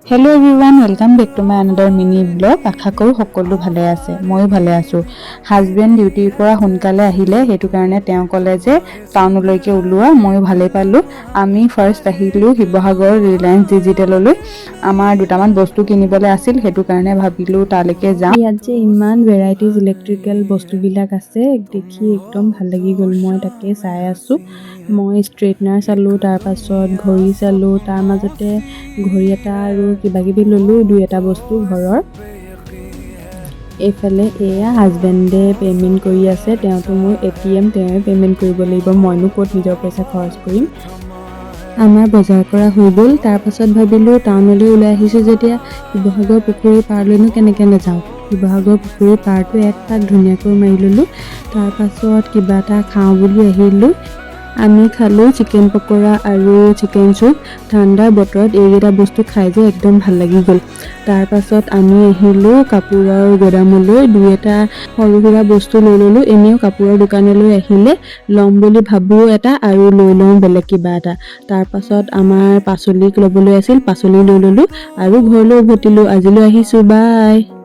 Hello' everyone, welcome back to my another mini blog. আশা কৰোঁ সকলো ভালে আছে, ময়ো ভালে আছোঁ। হাজবেণ্ড ডিউটিৰ পৰা সোনকালে আহিলে, সেইটো কাৰণে তেওঁ ক'লে যে টাউনলৈকে ওলোৱা। ময়ো ভালেই পালোঁ। আমি ফাৰ্ষ্ট আহিলোঁ শিৱসাগৰ ৰিলায়েন্স ডিজিটেললৈ। আমাৰ দুটামান বস্তু কিনিবলৈ আছিল, সেইটো কাৰণে ভাবিলোঁ তালৈকে যাওঁ। ইয়াত যে ইমান ভেৰাইটিজ ইলেক্ট্ৰিকেল বস্তুবিলাক আছে, দেখি একদম ভাল লাগি গ'ল। মই তাকে চাই আছোঁ। মই ষ্ট্ৰেইটনাৰ চালোঁ, তাৰপাছত ঘড়ী চালোঁ, তাৰ মাজতে ঘড়ী এটা আৰু কিবাকিবি ল'লোঁ, দুই এটা বস্তু ঘৰৰ। এইফালে এয়া হাজবেণ্ডে পে'মেণ্ট কৰি আছে। তেওঁতো মোৰ ATM, তেওঁৱে পে'মেণ্ট কৰিব লাগিব, মইনো ক'ত নিজৰ পইচা খৰচ কৰিম। আমাৰ বজাৰ কৰা হৈ গ'ল। তাৰপাছত ভাবিলোঁ টাউনলৈ ওলাই আহিছোঁ যেতিয়া শিৱসাগৰ পুখুৰী পাৰলৈনো কেনেকৈ নাযাওঁ। শিৱসাগৰ পুখুৰী পাৰটো এক পাক ধুনীয়াকৈ মাৰি ল'লোঁ। তাৰপাছত কিবা এটা খাওঁ বুলি আহিলোঁ। আমি খালোঁ চিকেন পকৰা আৰু চিকেন চুপ। ঠাণ্ডা বতৰত এইকেইটা বস্তু খাই যে একদম ভাল লাগি গ'ল। তাৰপাছত আমি আহিলোঁ কাপোৰৰ গোদামলৈ, দুই এটা সৰু সুৰা বস্তু লৈ ল'লোঁ। এনেও কাপোৰৰ দোকানলৈ আহিলে ল'ম বুলি ভাবোঁ এটা আৰু লৈ লওঁ বেলেগ কিবা এটা। তাৰপাছত আমাৰ পাচলি ল'বলৈ আছিল, পাচলি লৈ ল'লোঁ আৰু ঘৰলৈ উভতিলোঁ। আজিলৈ আহিছোঁ, বাই।